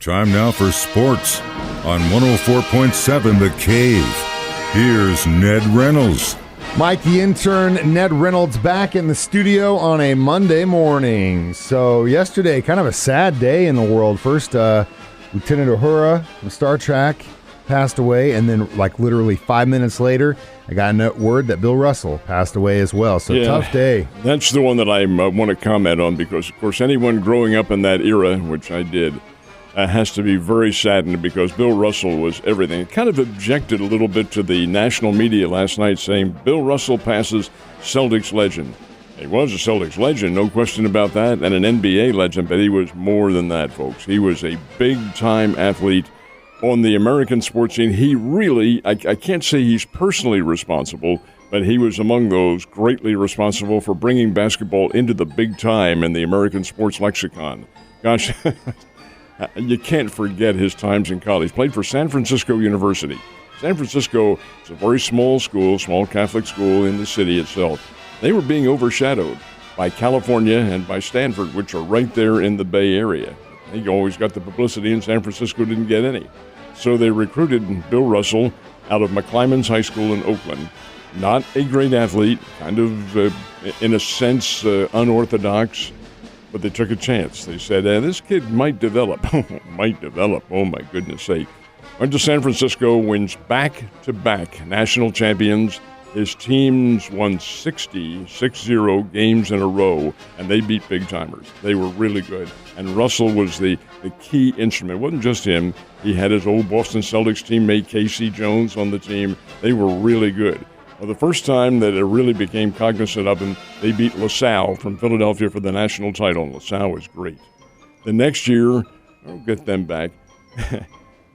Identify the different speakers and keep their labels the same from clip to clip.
Speaker 1: Time now for sports on 104.7 The Cave. Here's Ned Reynolds.
Speaker 2: Mike, the intern, Ned Reynolds, back in the studio on a Monday morning. So yesterday, kind of a sad day in the world. First, Lieutenant Uhura from Star Trek passed away, and then like literally 5 minutes later, I got a word that Bill Russell passed away as well. So tough day.
Speaker 3: That's the one that I want to comment on because, of course, anyone growing up in that era, which I did, has to be very saddened because Bill Russell was everything. Kind of objected a little bit to the national media last night saying Bill Russell passes Celtics legend. He was a Celtics legend, no question about that, and an NBA legend, but he was more than that, folks. He was a big-time athlete on the American sports scene. He really, I can't say he's personally responsible, but he was among those greatly responsible for bringing basketball into the big time in the American sports lexicon. Gosh, you can't forget his times in college. He played for San Francisco University. San Francisco is a very small school, small Catholic school in the city itself. They were being overshadowed by California and by Stanford, which are right there in the Bay Area. He always got the publicity, and San Francisco didn't get any. So they recruited Bill Russell out of McClymonds High School in Oakland. Not a great athlete, kind of, in a sense, unorthodox, but they took a chance. They said, this kid might develop. Might develop. Oh, my goodness sake. Went to San Francisco, wins back-to-back national champions. His teams won 60 games in a row, and they beat big-timers. They were really good. And Russell was the key instrument. It wasn't just him. He had his old Boston Celtics teammate Casey Jones on the team. They were really good. Well, the first time that it really became cognizant of him, they beat LaSalle from Philadelphia for the national title. LaSalle was great. The next year, I'll get them back,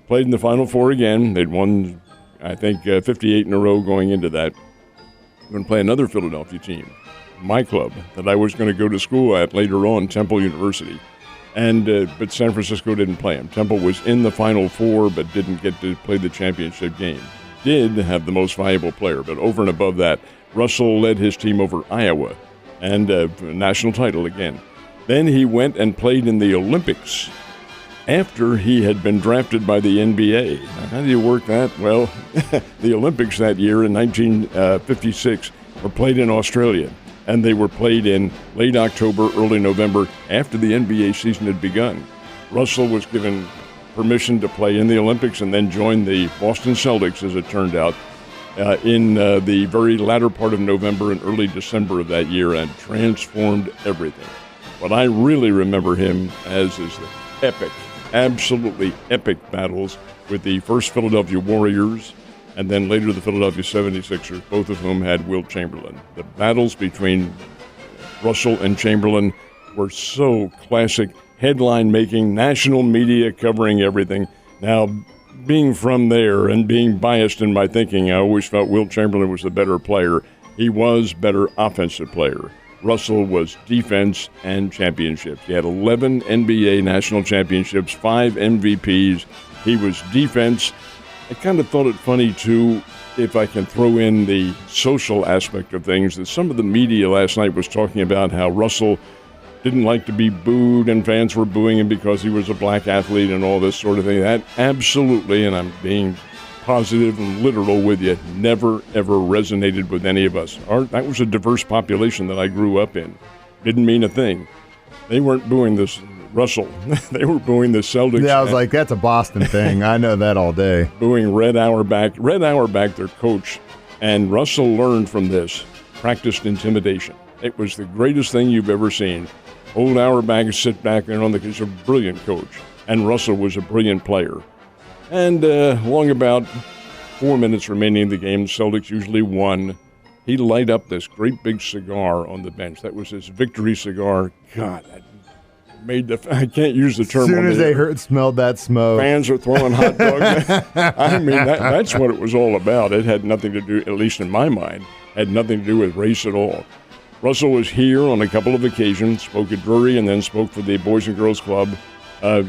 Speaker 3: played in the Final Four again. They'd won, I think, 58 in a row going into that. I'm going to play another Philadelphia team, my club, that I was going to go to school at later on, Temple University. But San Francisco didn't play him. Temple was in the Final Four but didn't get to play the championship game. Did have the most valuable player, but over and above that, Russell led his team over Iowa and a national title again. Then he went and played in the Olympics after he had been drafted by the NBA. Now, how do you work that? Well, the Olympics that year in 1956 were played in Australia, and they were played in late October, early November, after the NBA season had begun. Russell was given permission to play in the Olympics and then join the Boston Celtics, as it turned out, in the very latter part of November and early December of that year, and transformed everything. What I really remember him as is the epic, absolutely epic battles with the first Philadelphia Warriors and then later the Philadelphia 76ers, both of whom had Wilt Chamberlain. The battles between Russell and Chamberlain were so classic, headline-making, national media covering everything. Now, being from there and being biased in my thinking, I always felt Wilt Chamberlain was the better player. He was better offensive player. Russell was defense and championships. He had 11 NBA national championships, 5 MVPs. He was defense. I kind of thought it funny, too, if I can throw in the social aspect of things, that some of the media last night was talking about how Russell didn't like to be booed and fans were booing him because he was a black athlete and all this sort of thing. That absolutely, and I'm being positive and literal with you, never, ever resonated with any of us. That was a diverse population that I grew up in. Didn't mean a thing. They weren't booing this Russell. They were booing the Celtics.
Speaker 2: Yeah, I was like, that's a Boston thing. I know that all day.
Speaker 3: Booing Red Auerbach, their coach. And Russell learned from this, practiced intimidation. It was the greatest thing you've ever seen. Old Auerbach sit back there he's a brilliant coach. And Russell was a brilliant player. And long about 4 minutes remaining in the game, the Celtics usually won. He'd light up this great big cigar on the bench. That was his victory cigar. God, that made I can't use the term.
Speaker 2: As soon as they smelled that smoke.
Speaker 3: Fans are throwing hot dogs. I mean, that's what it was all about. It had nothing to do, at least in my mind, had nothing to do with race at all. Russell was here on a couple of occasions, spoke at Drury and then spoke for the Boys and Girls Club. The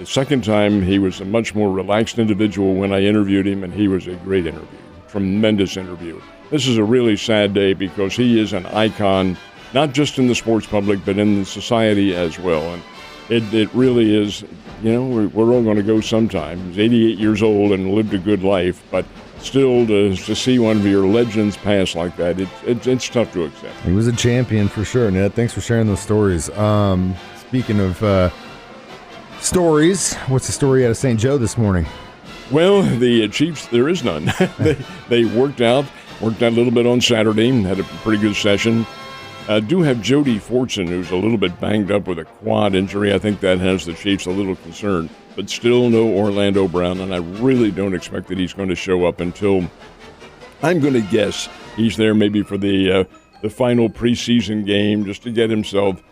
Speaker 3: second time, he was a much more relaxed individual when I interviewed him, and he was a great interview, tremendous interview. This is a really sad day because he is an icon, not just in the sports public, but in society as well. And it really is we're all going to go sometime. He's 88 years old and lived a good life, but still to see one of your legends pass like that, it's tough to accept.
Speaker 2: He was a champion for sure, Ned. Thanks for sharing those stories. Speaking of stories, what's the story out of St. Joe this morning?
Speaker 3: Well, the Chiefs, there is none. They worked out a little bit on Saturday, had a pretty good session. Do have Jody Fortson, who's a little bit banged up with a quad injury. I think that has the Chiefs a little concerned. But still no Orlando Brown, and I really don't expect that he's going to show up until, I'm going to guess, he's there maybe for the final preseason game just to get himself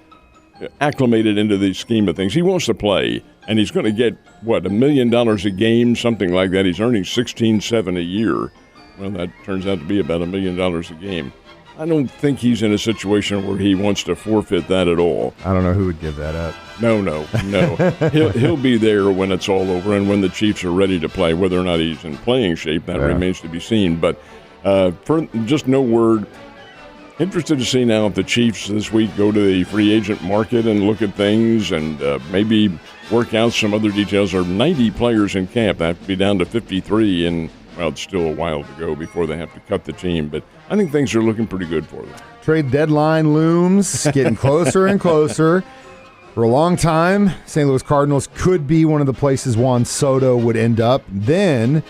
Speaker 3: acclimated into the scheme of things. He wants to play, and he's going to get, $1 million a game, something like that. He's earning $16.7 a year. Well, that turns out to be about $1 million a game. I don't think he's in a situation where he wants to forfeit that at all.
Speaker 2: I don't know who would give that up.
Speaker 3: No. He'll be there when it's all over and when the Chiefs are ready to play. Whether or not he's in playing shape, that remains to be seen. But for just no word. Interested to see now if the Chiefs this week go to the free agent market and look at things and maybe work out some other details. There are 90 players in camp. That would be down to 53 and, well, it's still a while to go before they have to cut the team. But I think things are looking pretty good for them.
Speaker 2: Trade deadline looms, getting closer and closer. For a long time, St. Louis Cardinals could be one of the places Juan Soto would end up. Then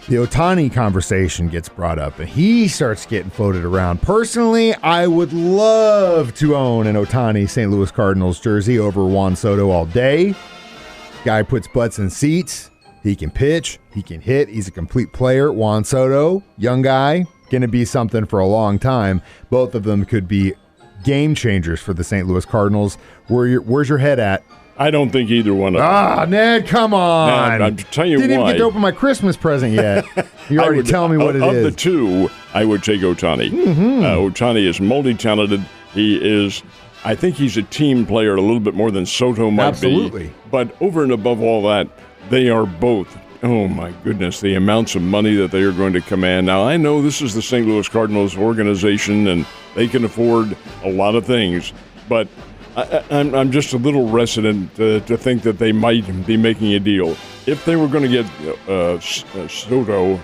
Speaker 2: the Ohtani conversation gets brought up, and he starts getting floated around. Personally, I would love to own an Ohtani St. Louis Cardinals jersey over Juan Soto all day. Guy puts butts in seats. He can pitch. He can hit. He's a complete player. Juan Soto, young guy, going to be something for a long time. Both of them could be game changers for the St. Louis Cardinals. Where's your head at?
Speaker 3: I don't think either one of them.
Speaker 2: Ned, come on.
Speaker 3: I'll tell you
Speaker 2: Didn't
Speaker 3: why.
Speaker 2: even get to open my Christmas present yet. You're already telling me what it is.
Speaker 3: Of the two, I would take Ohtani. Ohtani is multi-talented. I think he's a team player a little bit more than Soto might
Speaker 2: Absolutely.
Speaker 3: be. But over and above all that, they are both, oh my goodness, the amounts of money that they are going to command. Now, I know this is the St. Louis Cardinals organization, and they can afford a lot of things, but I'm just a little reticent to think that they might be making a deal. If they were going to get Soto,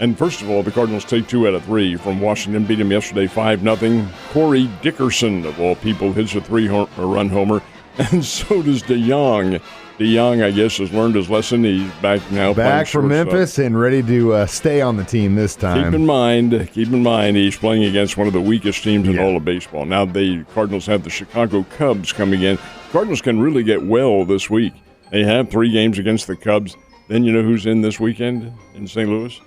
Speaker 3: and first of all, the Cardinals take 2 out of 3 from Washington, beat them yesterday 5-0. Corey Dickerson, of all people, hits a 3-run homer, and so does DeYoung. DeYoung, I guess, has learned his lesson. He's back now.
Speaker 2: Back from Memphis and ready to stay on the team this time.
Speaker 3: Keep in mind, he's playing against one of the weakest teams in all of baseball. Now the Cardinals have the Chicago Cubs coming in. Cardinals can really get well this week. They have 3 games against the Cubs. Then you know who's in this weekend in St. Louis?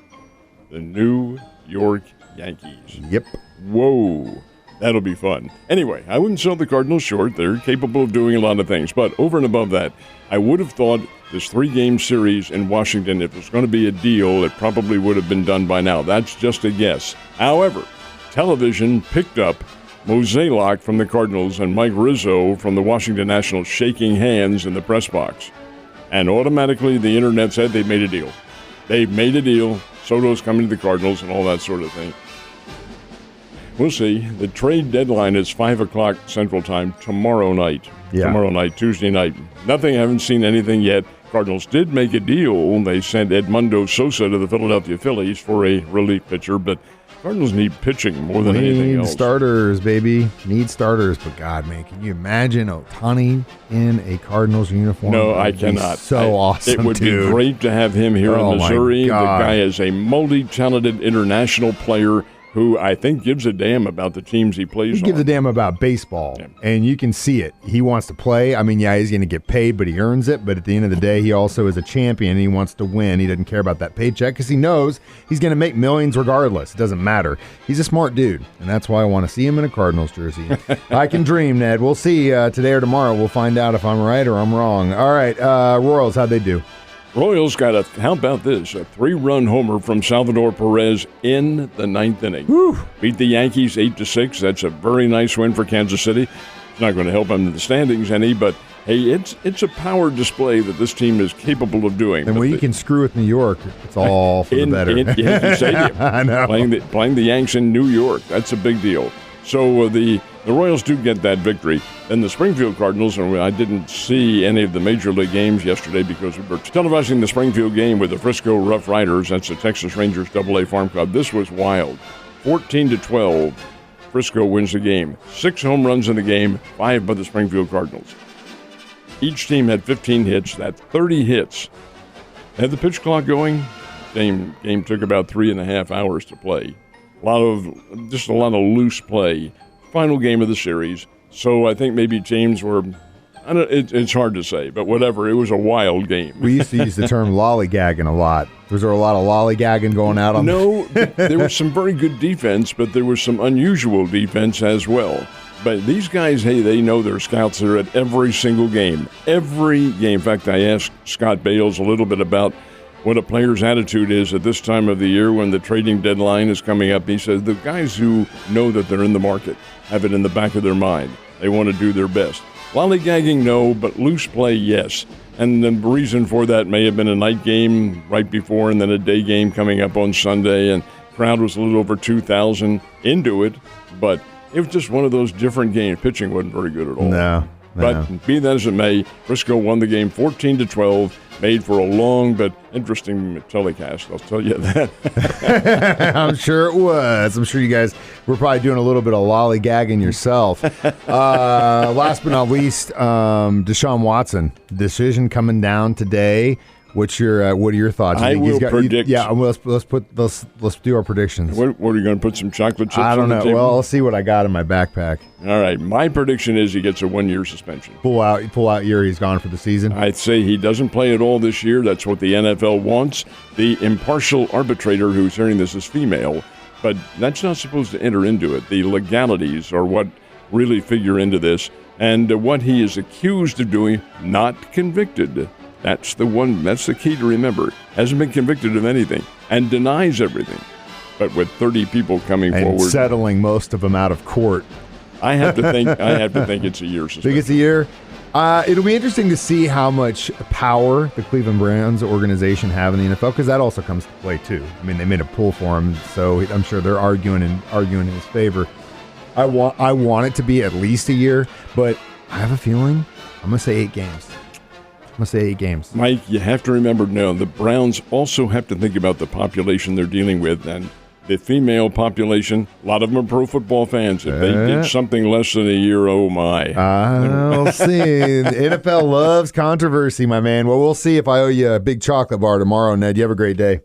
Speaker 3: The New York Yankees.
Speaker 2: Yep.
Speaker 3: Whoa. That'll be fun. Anyway, I wouldn't sell the Cardinals short. They're capable of doing a lot of things. But over and above that, I would have thought this 3-game series in Washington, if it was going to be a deal, it probably would have been done by now. That's just a guess. However, television picked up Mozeliak from the Cardinals and Mike Rizzo from the Washington Nationals shaking hands in the press box. And automatically the internet said they made a deal. They've made a deal. Soto's coming to the Cardinals and all that sort of thing. We'll see. The trade deadline is 5 o'clock Central Time tomorrow night.
Speaker 2: Yeah.
Speaker 3: Tomorrow night, Tuesday night. Nothing, haven't seen anything yet. Cardinals did make a deal. They sent Edmundo Sosa to the Philadelphia Phillies for a relief pitcher, but Cardinals need pitching more than anything else.
Speaker 2: Need starters, baby. Need starters. But God, man, can you imagine Ohtani in a Cardinals uniform?
Speaker 3: No, I cannot.
Speaker 2: So awesome,
Speaker 3: It would
Speaker 2: dude.
Speaker 3: be great to have him here in Missouri. The guy is a multi-talented international player who I think gives a damn about the teams he plays on.
Speaker 2: He gives a damn about baseball, and you can see it. He wants to play. I mean, yeah, he's going to get paid, but he earns it. But at the end of the day, he also is a champion, and he wants to win. He doesn't care about that paycheck because he knows he's going to make millions regardless. It doesn't matter. He's a smart dude, and that's why I want to see him in a Cardinals jersey. I can dream, Ned. We'll see today or tomorrow. We'll find out if I'm right or I'm wrong. All right, Royals, how'd they do?
Speaker 3: Royals got how about this? A 3-run homer from Salvador Perez in the 9th inning.
Speaker 2: Whew.
Speaker 3: Beat the Yankees 8-6. That's a very nice win for Kansas City. It's not going to help them in the standings any, but hey, it's a power display that this team is capable of doing.
Speaker 2: And when you can screw with New York, it's all for the better.
Speaker 3: In Yankee Stadium.
Speaker 2: I know.
Speaker 3: Playing the Yanks in New York, that's a big deal. So the the Royals do get that victory. And the Springfield Cardinals, and I didn't see any of the Major League games yesterday because we were televising the Springfield game with the Frisco Rough Riders. That's the Texas Rangers AA Farm Club. This was wild. 14-12, Frisco wins the game. 6 home runs in the game, 5 by the Springfield Cardinals. Each team had 15 hits. That's 30 hits. Had the pitch clock going. Game took about 3.5 hours to play. A lot of loose play. Final game of the series. So I think maybe teams were, it's hard to say, but whatever. It was a wild game.
Speaker 2: We used to use the term lollygagging a lot. Was there a lot of lollygagging going out on?
Speaker 3: No, there was some very good defense, but there was some unusual defense as well. But these guys, hey, they know their scouts. They're at every single game. Every game. In fact, I asked Scott Bales a little bit about what a player's attitude is at this time of the year when the trading deadline is coming up. He says the guys who know that they're in the market have it in the back of their mind. They want to do their best. Lollygagging, no, but loose play, yes. And the reason for that may have been a night game right before and then a day game coming up on Sunday, and crowd was a little over 2,000 into it, but it was just one of those different games. Pitching wasn't very good at all.
Speaker 2: No.
Speaker 3: But be that as it may, Frisco won the game 14-12, made for a long but interesting telecast, I'll tell you that.
Speaker 2: I'm sure it was. I'm sure you guys were probably doing a little bit of lollygagging yourself. Last but not least, Deshaun Watson. Decision coming down today. What are your thoughts?
Speaker 3: I will predict.
Speaker 2: Let's do our predictions.
Speaker 3: What are you going to put some chocolate chips?
Speaker 2: I don't know.
Speaker 3: On the table?
Speaker 2: Well, I'll see what I got in my backpack.
Speaker 3: All right. My prediction is he gets a 1-year suspension.
Speaker 2: Pull out year. He's gone for the season.
Speaker 3: I'd say he doesn't play at all this year. That's what the NFL wants. The impartial arbitrator who's hearing this is female, but that's not supposed to enter into it. The legalities are what really figure into this, and what he is accused of doing, not convicted. That's the key to remember. Hasn't been convicted of anything and denies everything. But with 30 people coming
Speaker 2: and
Speaker 3: forward,
Speaker 2: settling most of them out of court.
Speaker 3: I have to think it's a year suspension.
Speaker 2: Think it's a year? It'll be interesting to see how much power the Cleveland Browns organization have in the NFL, because that also comes to play too. I mean, they made a pull for him, so I'm sure they're arguing in his favor. I want it to be at least a year, but I have a feeling I'm going to say 8 games. I'm going to say 8 games.
Speaker 3: Mike, you have to remember now, the Browns also have to think about the population they're dealing with, and the female population, a lot of them are pro football fans. If they did something less than a year, oh my.
Speaker 2: I'll see. The NFL loves controversy, my man. Well, we'll see if I owe you a big chocolate bar tomorrow, Ned. You have a great day.